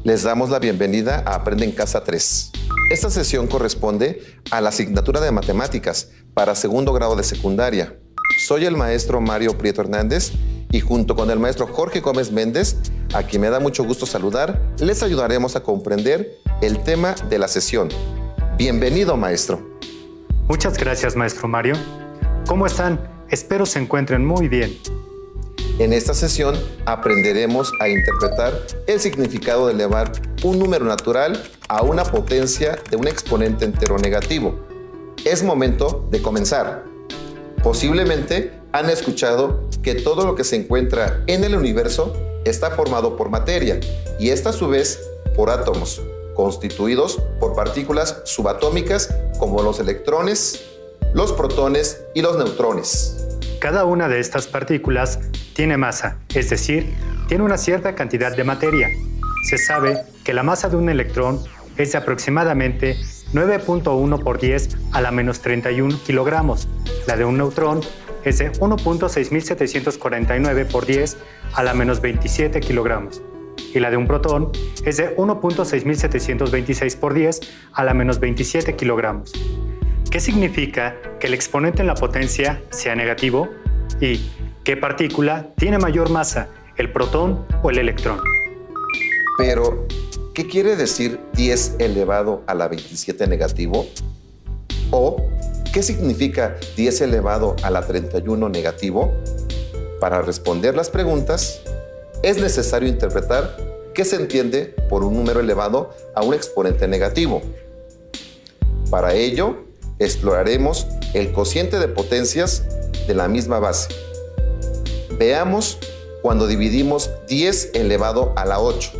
Les damos la bienvenida a Aprende en Casa 3. Esta sesión corresponde a la asignatura de Matemáticas para segundo grado de secundaria. Soy el maestro Mario Prieto Hernández y junto con el maestro Jorge Gómez Méndez, a quien me da mucho gusto saludar, les ayudaremos a comprender el tema de la sesión. Bienvenido, maestro. Muchas gracias, maestro Mario. ¿Cómo están? Espero se encuentren muy bien. En esta sesión aprenderemos a interpretar el significado de elevar un número natural a una potencia de un exponente entero negativo. Es momento de comenzar. Posiblemente han escuchado que todo lo que se encuentra en el universo está formado por materia y esta a su vez por átomos, constituidos por partículas subatómicas como los electrones, los protones y los neutrones. Cada una de estas partículas tiene masa, es decir, tiene una cierta cantidad de materia. Se sabe que la masa de un electrón es de aproximadamente 9.1 por 10 a la menos 31 kilogramos. La de un neutrón es de 1.6749 por 10 a la menos 27 kilogramos. Y la de un protón es de 1.6726 por 10 a la menos 27 kilogramos. ¿Qué significa que el exponente en la potencia sea negativo? ¿Y qué partícula tiene mayor masa, el protón o el electrón? Pero, ¿qué quiere decir 10 elevado a la 27 negativo? ¿O qué significa 10 elevado a la 31 negativo? Para responder las preguntas, es necesario interpretar qué se entiende por un número elevado a un exponente negativo. Para ello, exploraremos el cociente de potencias de la misma base. Veamos cuando dividimos 10 elevado a la 8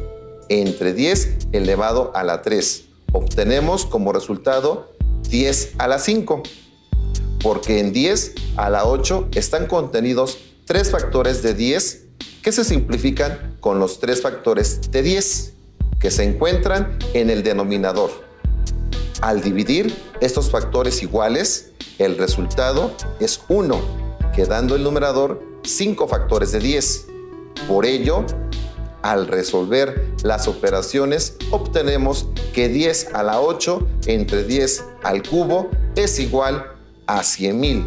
entre 10 elevado a la 3. Obtenemos como resultado 10 a la 5, porque en 10 a la 8 están contenidos 3 factores de 10 que se simplifican con los 3 factores de 10 que se encuentran en el denominador. Al dividir estos factores iguales, el resultado es 1, quedando el numerador 5 factores de 10. Por ello, al resolver las operaciones, obtenemos que 10 a la 8 entre 10 al cubo es igual a 100.000,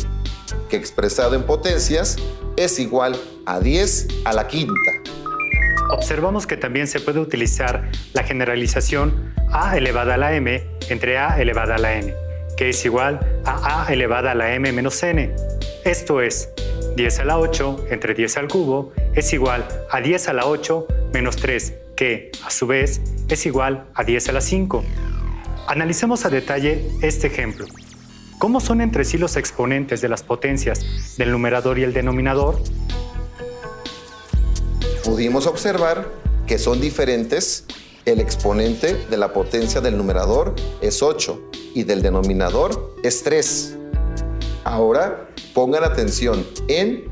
que expresado en potencias es igual a 10 a la quinta. Observamos que también se puede utilizar la generalización a elevada a la m entre a elevada a la n, que es igual a elevada a la m menos n. Esto es, 10 a la 8 entre 10 al cubo es igual a 10 a la 8 menos 3, que, a su vez, es igual a 10 a la 5. Analicemos a detalle este ejemplo. ¿Cómo son entre sí los exponentes de las potencias del numerador y el denominador? Pudimos observar que son diferentes. El exponente de la potencia del numerador es 8 y del denominador es 3. Ahora pongan atención en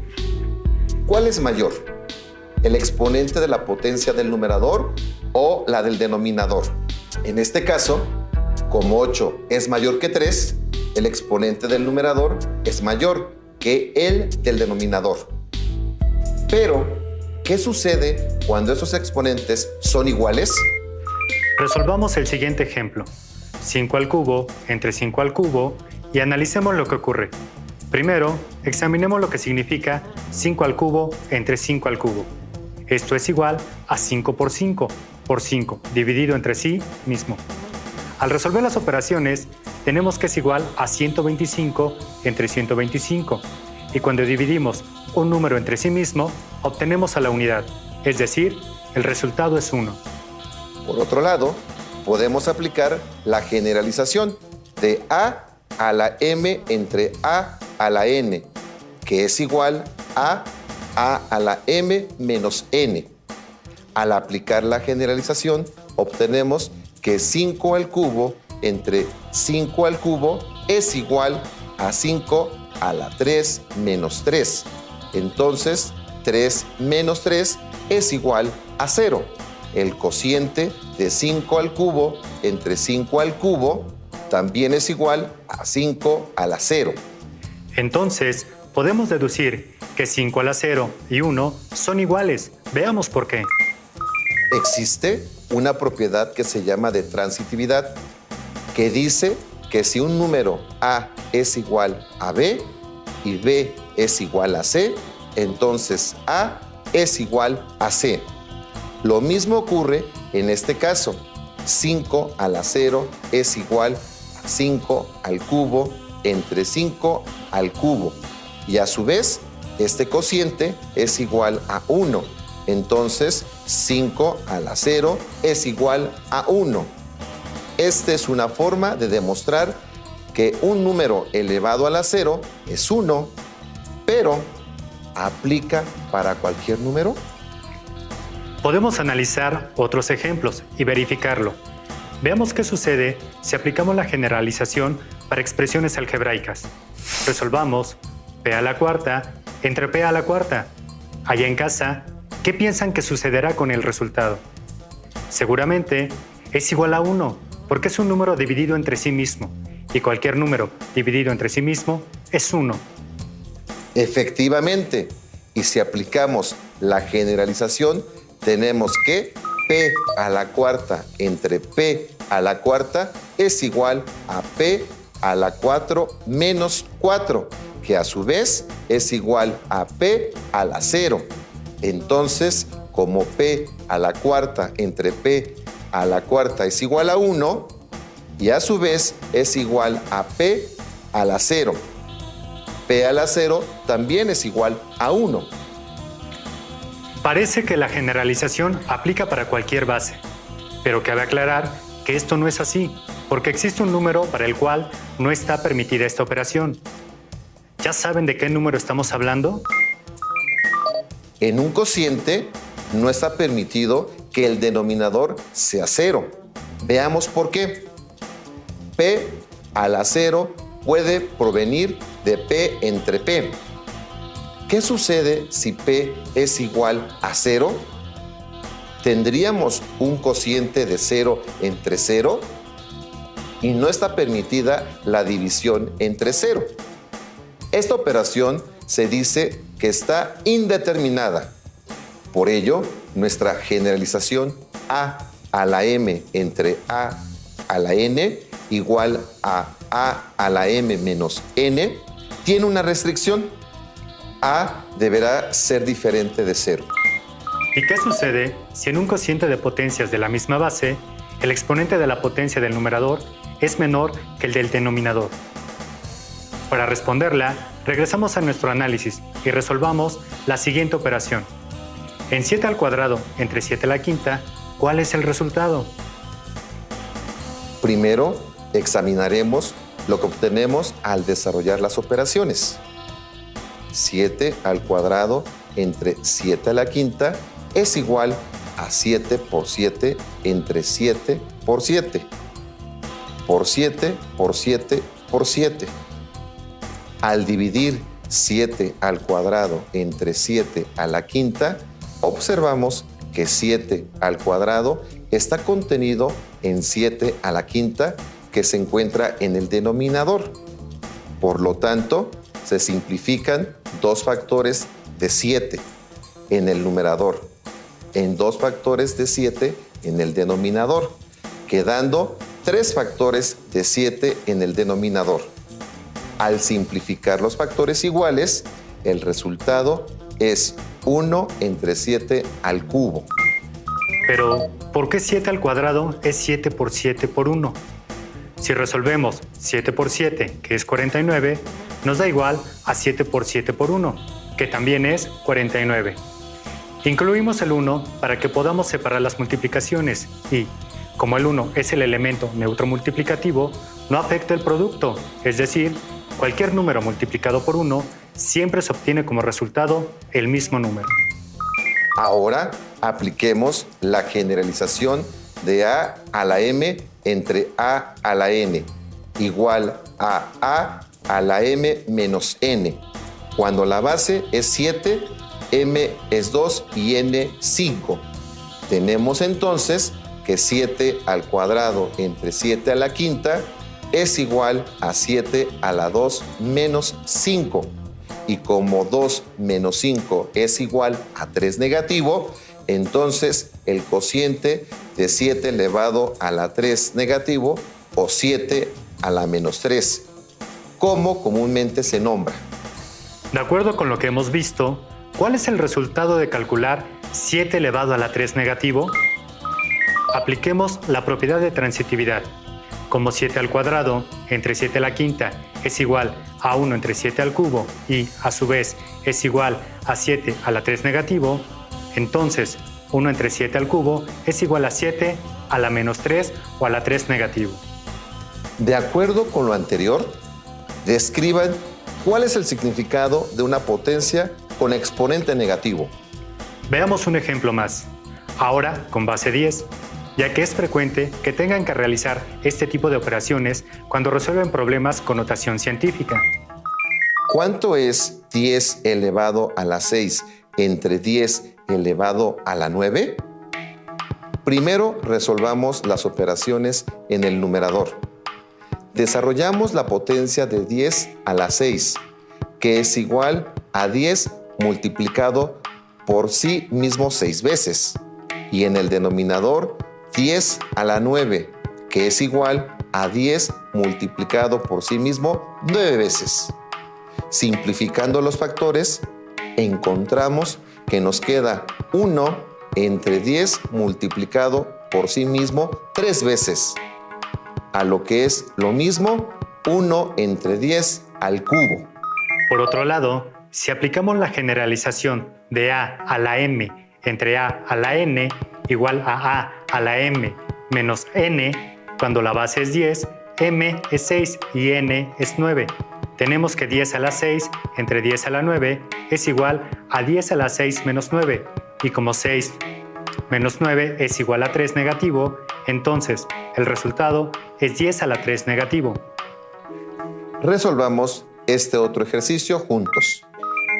¿cuál es mayor? ¿El exponente de la potencia del numerador o la del denominador? En este caso, como 8 es mayor que 3, el exponente del numerador es mayor que el del denominador. Pero, ¿qué sucede cuando esos exponentes son iguales? Resolvamos el siguiente ejemplo. 5 al cubo entre 5 al cubo y analicemos lo que ocurre. Primero, examinemos lo que significa 5 al cubo entre 5 al cubo. Esto es igual a 5 por 5 dividido entre sí mismo. Al resolver las operaciones, tenemos que es igual a 125 entre 125. Y cuando dividimos un número entre sí mismo, obtenemos a la unidad, es decir, el resultado es 1. Por otro lado, podemos aplicar la generalización de a la m entre a la n, que es igual a la m menos n. Al aplicar la generalización, obtenemos que 5 al cubo entre 5 al cubo es igual a 5 a la 3 menos 3. Entonces, 3 menos 3 es igual a 0. El cociente de 5 al cubo entre 5 al cubo también es igual a 5 a la 0. Entonces, podemos deducir que 5 a la 0 y 1 son iguales. Veamos por qué. Existe una propiedad que se llama de transitividad, que dice que si un número A es igual a B y B es igual a C, entonces A es igual a C. Lo mismo ocurre en este caso. 5 a la 0 es igual a 5 al cubo entre 5 al cubo. Y a su vez, este cociente es igual a 1. Entonces, 5 a la 0 es igual a 1. Esta es una forma de demostrar que un número elevado a la 0 es 1, pero ¿aplica para cualquier número? Podemos analizar otros ejemplos y verificarlo. Veamos qué sucede si aplicamos la generalización para expresiones algebraicas. Resolvamos p a la cuarta entre p a la cuarta. Allá en casa, ¿qué piensan que sucederá con el resultado? Seguramente es igual a 1, porque es un número dividido entre sí mismo, y cualquier número dividido entre sí mismo es 1. Efectivamente, y si aplicamos la generalización, tenemos que p a la cuarta entre p a la cuarta es igual a p a la 4 menos 4, que a su vez es igual a p a la 0. Entonces, como p a la cuarta entre p a la cuarta es igual a 1, y a su vez es igual a p a la 0. P a la 0 también es igual a 1. Parece que la generalización aplica para cualquier base, pero cabe aclarar que esto no es así, porque existe un número para el cual no está permitida esta operación. ¿Ya saben de qué número estamos hablando? En un cociente no está permitido que el denominador sea 0. Veamos por qué. P a la 0 puede provenir de P entre P. ¿Qué sucede si P es igual a 0? ¿Tendríamos un cociente de 0 entre 0? Y no está permitida la división entre 0. Esta operación se dice que está indeterminada. Por ello, nuestra generalización A a la M entre A a la N igual a la M menos N tiene una restricción. A deberá ser diferente de 0. ¿Y qué sucede si en un cociente de potencias de la misma base, el exponente de la potencia del numerador es menor que el del denominador? Para responderla, regresamos a nuestro análisis y resolvamos la siguiente operación. En 7 al cuadrado entre 7 a la quinta, ¿cuál es el resultado? Primero, examinaremos lo que obtenemos al desarrollar las operaciones. 7 al cuadrado entre 7 a la quinta es igual a 7 por 7 entre 7 por 7, por 7 por 7 por 7. Al dividir 7 al cuadrado entre 7 a la quinta, observamos que 7 al cuadrado está contenido en 7 a la quinta, que se encuentra en el denominador. Por lo tanto, se simplifican 2 factores de 7 en el numerador en 2 factores de 7 en el denominador, quedando 3 factores de 7 en el denominador. Al simplificar los factores iguales, el resultado es 1 entre 7 al cubo. Pero, ¿por qué 7 al cuadrado es 7 por 7 por 1? Si resolvemos 7 por 7, que es 49, nos da igual a 7 por 7 por 1, que también es 49. Incluimos el 1 para que podamos separar las multiplicaciones y, como el 1 es el elemento neutro multiplicativo, no afecta el producto, es decir, cualquier número multiplicado por 1 siempre se obtiene como resultado el mismo número. Ahora apliquemos la generalización de A a la M entre A a la N, igual a la M menos N. Cuando la base es 7, M es 2 y N 5. Tenemos entonces que 7 al cuadrado entre 7 a la quinta es igual a 7 a la 2 menos 5. Y como 2 menos 5 es igual a 3 negativo, entonces el cociente de 7 elevado a la 3 negativo o 7 a la menos 3, como comúnmente se nombra. De acuerdo con lo que hemos visto, ¿cuál es el resultado de calcular 7 elevado a la 3 negativo? Apliquemos la propiedad de transitividad. Como 7 al cuadrado entre 7 a la quinta es igual a 1 entre 7 al cubo y, a su vez, es igual a 7 a la 3 negativo, entonces 1 entre 7 al cubo es igual a 7 a la menos 3 o a la 3 negativo. De acuerdo con lo anterior, describan cuál es el significado de una potencia con exponente negativo. Veamos un ejemplo más, ahora con base 10, ya que es frecuente que tengan que realizar este tipo de operaciones cuando resuelven problemas con notación científica. ¿Cuánto es 10 elevado a la 6 entre 10 elevado a la 9? Primero resolvamos las operaciones en el numerador. Desarrollamos la potencia de 10 a la 6, que es igual a 10 multiplicado por sí mismo 6 veces. Y en el denominador, 10 a la 9, que es igual a 10 multiplicado por sí mismo 9 veces. Simplificando los factores, encontramos que nos queda 1 entre 10 multiplicado por sí mismo 3 veces, a lo que es lo mismo 1 entre 10 al cubo. Por otro lado, si aplicamos la generalización de a la m entre a la n igual a la m menos n, cuando la base es 10, m es 6 y n es 9. Tenemos que 10 a la 6 entre 10 a la 9 es igual a 10 a la 6 menos 9, y como 6 menos 9 es igual a 3 negativo, entonces el resultado es 10 a la 3 negativo. Resolvamos este otro ejercicio juntos.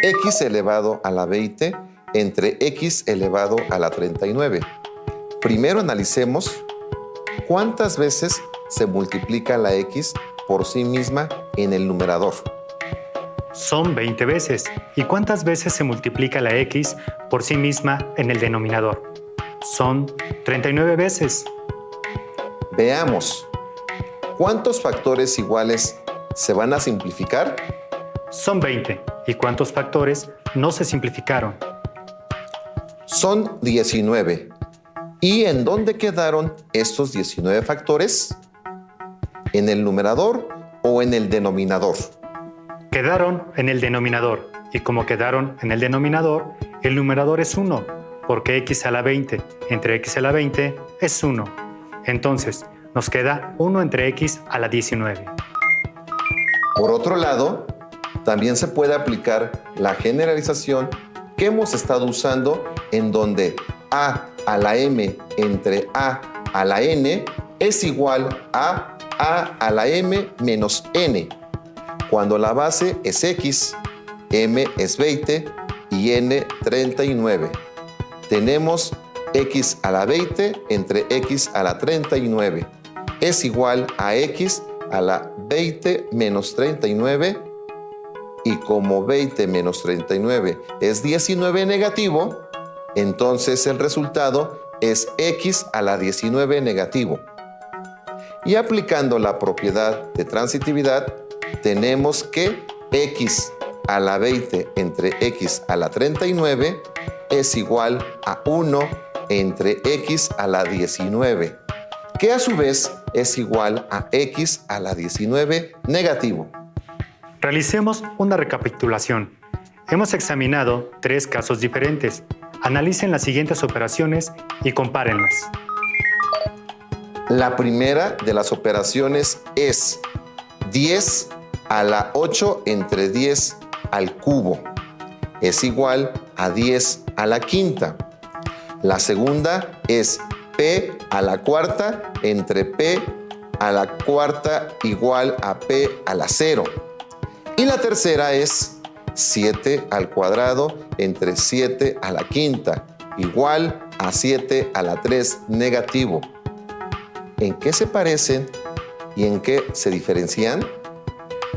X elevado a la 20 entre X elevado a la 39. Primero analicemos cuántas veces se multiplica la X por sí misma en el numerador. Son 20 veces. ¿Y cuántas veces se multiplica la X por sí misma en el denominador? Son 39 veces. Veamos, ¿cuántos factores iguales se van a simplificar? Son 20. ¿Y cuántos factores no se simplificaron? Son 19. ¿Y en dónde quedaron estos 19 factores? ¿En el numerador o en el denominador? Quedaron en el denominador. Y como quedaron en el denominador, el numerador es 1, porque x a la 20 entre x a la 20 es 1. Entonces, nos queda 1 entre x a la 19. Por otro lado, también se puede aplicar la generalización que hemos estado usando, en donde a la m entre a la n es igual a la m menos n, cuando la base es x, m es 20 y n 39. Tenemos x a la 20 entre x a la 39 es igual a x a la 20 menos 39, y como 20 menos 39 es 19 negativo, entonces el resultado es x a la 19 negativo. Y aplicando la propiedad de transitividad, tenemos que x a la 20 entre x a la 39 es igual a 1 entre x a la 19, que a su vez es igual a x a la 19 negativo. Realicemos una recapitulación. Hemos examinado 3 casos diferentes. Analicen las siguientes operaciones y compárenlas. La primera de las operaciones es 10 a la 8 entre 10 al cubo. Es igual a 10 a la quinta. La segunda es p a la cuarta entre p a la cuarta igual a p a la 0. Y la tercera es 7 al cuadrado entre 7 a la quinta igual a 7 a la 3 negativo. ¿En qué se parecen y en qué se diferencian?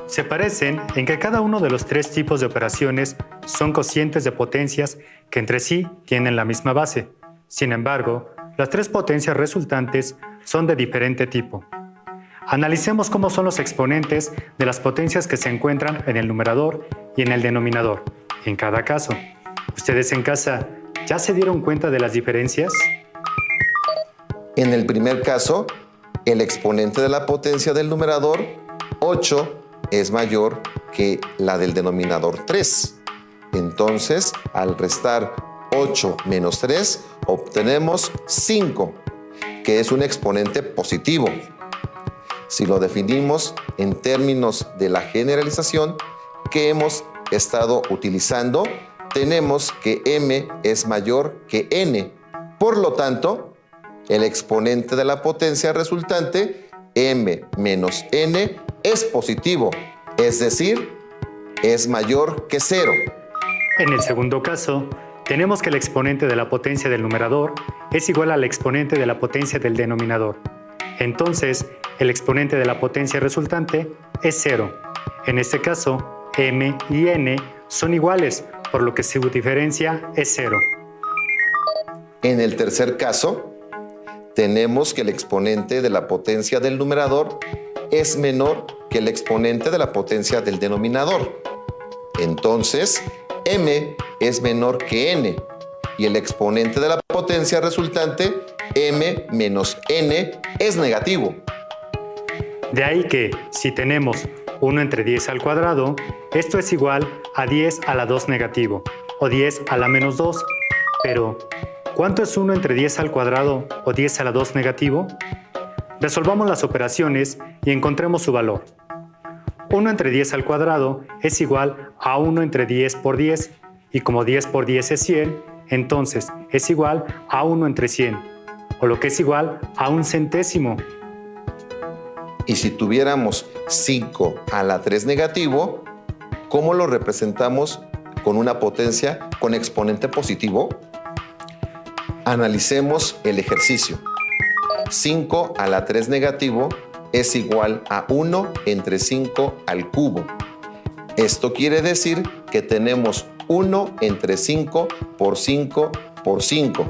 Se parecen en que cada uno de los 3 tipos de operaciones son cocientes de potencias que entre sí tienen la misma base. Sin embargo, las tres potencias resultantes son de diferente tipo. Analicemos cómo son los exponentes de las potencias que se encuentran en el numerador y en el denominador, en cada caso. ¿Ustedes en casa ya se dieron cuenta de las diferencias? En el primer caso, el exponente de la potencia del numerador, 8, es mayor que la del denominador 3. Entonces, al restar 8 menos 3, obtenemos 5, que es un exponente positivo. Si lo definimos en términos de la generalización que hemos estado utilizando, tenemos que m es mayor que n. Por lo tanto, el exponente de la potencia resultante, m menos n, es positivo, es decir, es mayor que 0. En el segundo caso, tenemos que el exponente de la potencia del numerador es igual al exponente de la potencia del denominador. Entonces, el exponente de la potencia resultante es 0. En este caso, m y n son iguales, por lo que su diferencia es 0. En el tercer caso, tenemos que el exponente de la potencia del numerador es menor que el exponente de la potencia del denominador. Entonces, m es menor que n y el exponente de la potencia resultante, m menos n, es negativo. De ahí que, si tenemos 1 entre 10 al cuadrado, esto es igual a 10 a la 2 negativo, o 10 a la menos 2. Pero, ¿cuánto es 1 entre 10 al cuadrado o 10 a la 2 negativo? Resolvamos las operaciones y encontremos su valor. 1 entre 10 al cuadrado es igual a 1 entre 10 por 10, y como 10 por 10 es 100, entonces es igual a 1 entre 100, o lo que es igual a 1 centésimo. Y si tuviéramos 5 a la 3 negativo, ¿cómo lo representamos con una potencia con exponente positivo? Analicemos el ejercicio. 5 a la 3 negativo es igual a 1 entre 5 al cubo. Esto quiere decir que tenemos 1 entre 5 por 5 por 5.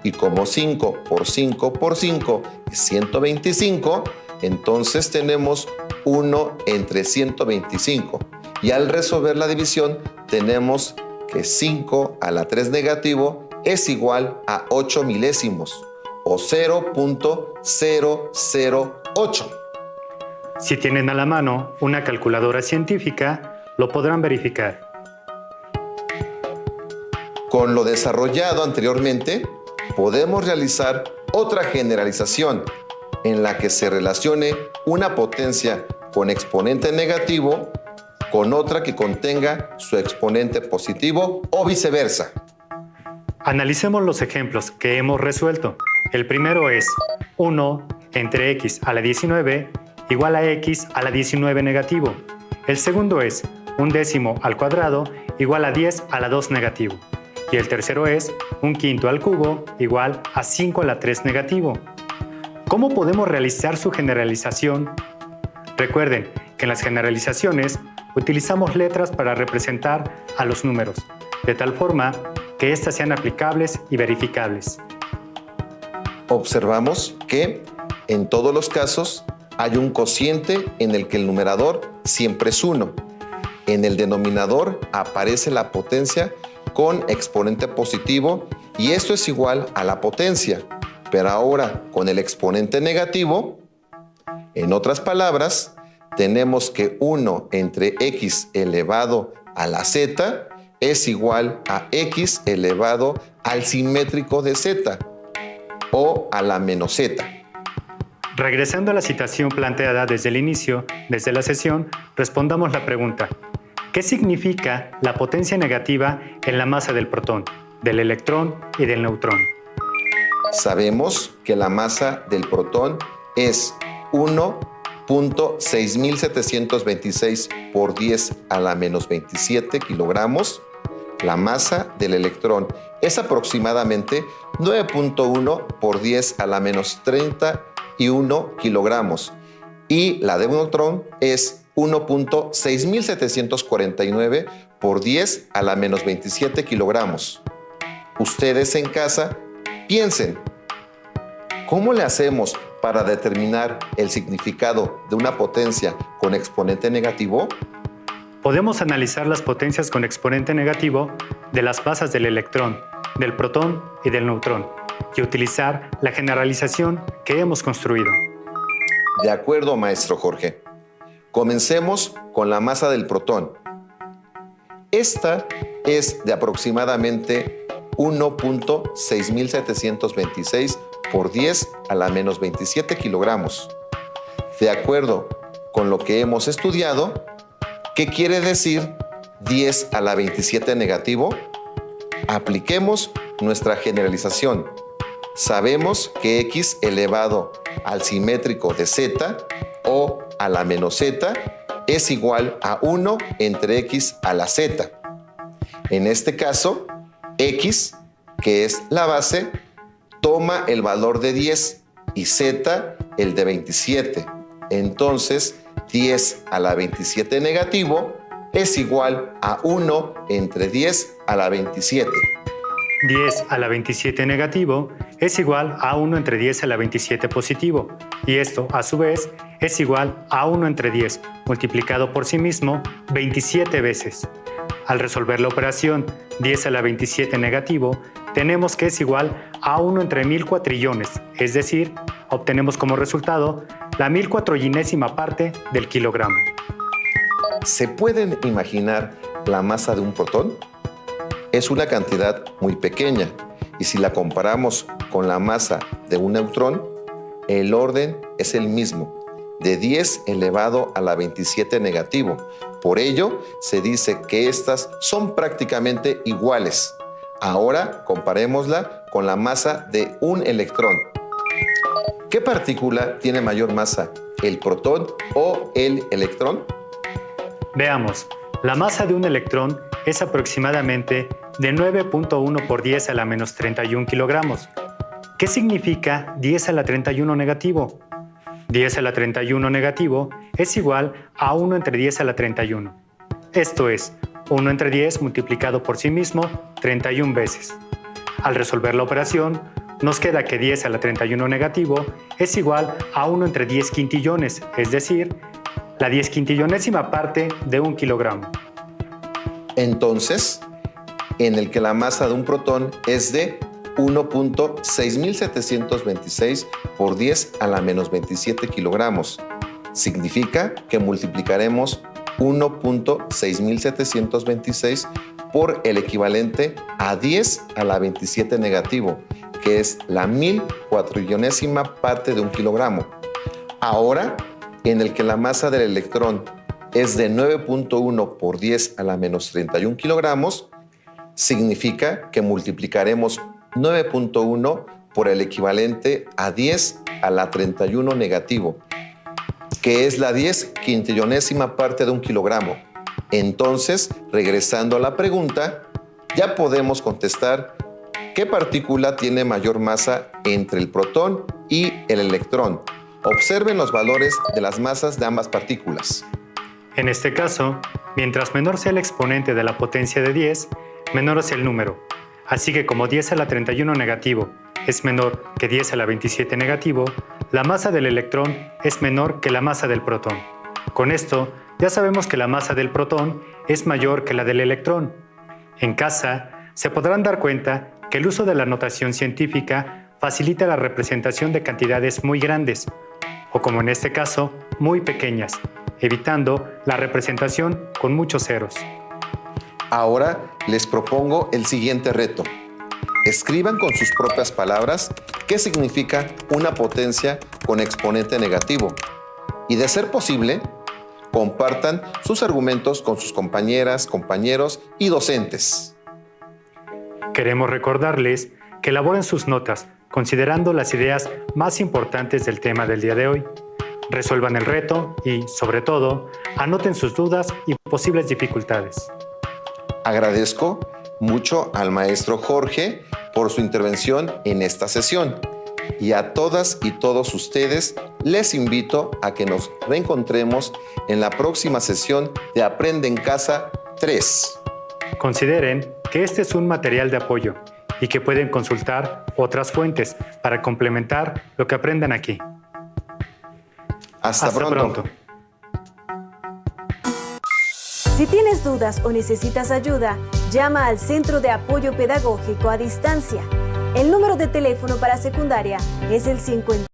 Y como 5 por 5 por 5 es 125, entonces tenemos 1 entre 125. Y al resolver la división, tenemos que 5 a la 3 negativo es igual a 8 milésimos, o 0.008. Si tienen a la mano una calculadora científica, lo podrán verificar. Con lo desarrollado anteriormente, podemos realizar otra generalización en la que se relacione una potencia con exponente negativo con otra que contenga su exponente positivo o viceversa. Analicemos los ejemplos que hemos resuelto. El primero es 1 entre x a la 19 igual a x a la 19 negativo. El segundo es 1/10 al cuadrado igual a 10 a la 2 negativo. Y el tercero es 1/5 al cubo igual a 5 a la 3 negativo. ¿Cómo podemos realizar su generalización? Recuerden que en las generalizaciones utilizamos letras para representar a los números, de tal forma que éstas sean aplicables y verificables. Observamos que en todos los casos hay un cociente en el que el numerador siempre es 1. En el denominador aparece la potencia con exponente positivo y esto es igual a la potencia. Pero ahora con el exponente negativo, en otras palabras, tenemos que 1 entre x elevado a la z es igual a x elevado al simétrico de z o a la menos z. Regresando a la situación planteada desde el inicio, desde la sesión, respondamos la pregunta: ¿qué significa la potencia negativa en la masa del protón, del electrón y del neutrón? Sabemos que la masa del protón es 1.6726 por 10 a la menos 27 kilogramos. La masa del electrón es aproximadamente 9.1 por 10 a la menos 31 kilogramos. Y la del neutrón es 1.6749 por 10 a la menos 27 kilogramos. Ustedes en casa Piensen, ¿cómo le hacemos para determinar el significado de una potencia con exponente negativo? Podemos analizar las potencias con exponente negativo de las masas del electrón, del protón y del neutrón y utilizar la generalización que hemos construido. De acuerdo, maestro Jorge. Comencemos con la masa del protón. Esta es de aproximadamente 1.6726 por 10 a la menos 27 kilogramos. De acuerdo con lo que hemos estudiado, ¿qué quiere decir 10 a la 27 negativo? Apliquemos nuestra generalización. Sabemos que x elevado al simétrico de z o a la menos z es igual a 1 entre x a la z. En este caso, x, que es la base, toma el valor de 10 y z el de 27. Entonces, 10 a la 27 negativo es igual a 1 entre 10 a la 27. 10 a la 27 negativo es igual a 1 entre 10 a la 27 positivo, y esto, a su vez, es igual a 1 entre 10 multiplicado por sí mismo 27 veces. Al resolver la operación 10 a la 27 negativo, tenemos que es igual a 1 entre 1000 cuatrillones, es decir, obtenemos como resultado la 1000 cuatrillonésima parte del kilogramo. ¿Se pueden imaginar la masa de un protón? Es una cantidad muy pequeña y si la comparamos con la masa de un neutrón, el orden es el mismo, de 10 elevado a la 27 negativo. Por ello, se dice que estas son prácticamente iguales. Ahora comparémosla con la masa de un electrón. ¿Qué partícula tiene mayor masa, el protón o el electrón? Veamos, la masa de un electrón es aproximadamente de 9.1 por 10 a la menos 31 kilogramos. ¿Qué significa 10 a la 31 negativo? 10 a la 31 negativo es igual a 1 entre 10 a la 31. Esto es, 1 entre 10 multiplicado por sí mismo 31 veces. Al resolver la operación, nos queda que 10 a la 31 negativo es igual a 1 entre 10 quintillones, es decir, la 10 quintillonésima parte de un kilogramo. Entonces, en el que la masa de un protón es de 1.6726 por 10 a la menos 27 kilogramos. Significa que multiplicaremos 1.6726 por el equivalente a 10 a la 27 negativo, que es la 1000 cuatrillonésima parte de un kilogramo. Ahora, en el que la masa del electrón es de 9.1 por 10 a la menos 31 kilogramos, significa que multiplicaremos 9.1 por el equivalente a 10 a la 31 negativo, que es la 10 quintillonésima parte de un kilogramo. Entonces, regresando a la pregunta, ya podemos contestar qué partícula tiene mayor masa entre el protón y el electrón. Observen los valores de las masas de ambas partículas. En este caso, mientras menor sea el exponente de la potencia de 10, menor es el número. Así que como 10 a la 31 negativo es menor que 10 a la 27 negativo, la masa del electrón es menor que la masa del protón. Con esto, ya sabemos que la masa del protón es mayor que la del electrón. En casa, se podrán dar cuenta que el uso de la notación científica facilita la representación de cantidades muy grandes, o como en este caso, muy pequeñas, evitando la representación con muchos ceros. Ahora les propongo el siguiente reto. Escriban con sus propias palabras qué significa una potencia con exponente negativo y, de ser posible, compartan sus argumentos con sus compañeras, compañeros y docentes. Queremos recordarles que elaboren sus notas considerando las ideas más importantes del tema del día de hoy. Resuelvan el reto y, sobre todo, anoten sus dudas y posibles dificultades. Agradezco mucho al maestro Jorge por su intervención en esta sesión y a todas y todos ustedes les invito a que nos reencontremos en la próxima sesión de Aprende en Casa 3. Consideren que este es un material de apoyo y que pueden consultar otras fuentes para complementar lo que aprendan aquí. Hasta pronto. Si tienes dudas o necesitas ayuda, llama al Centro de Apoyo Pedagógico a Distancia. El número de teléfono para secundaria es el 50.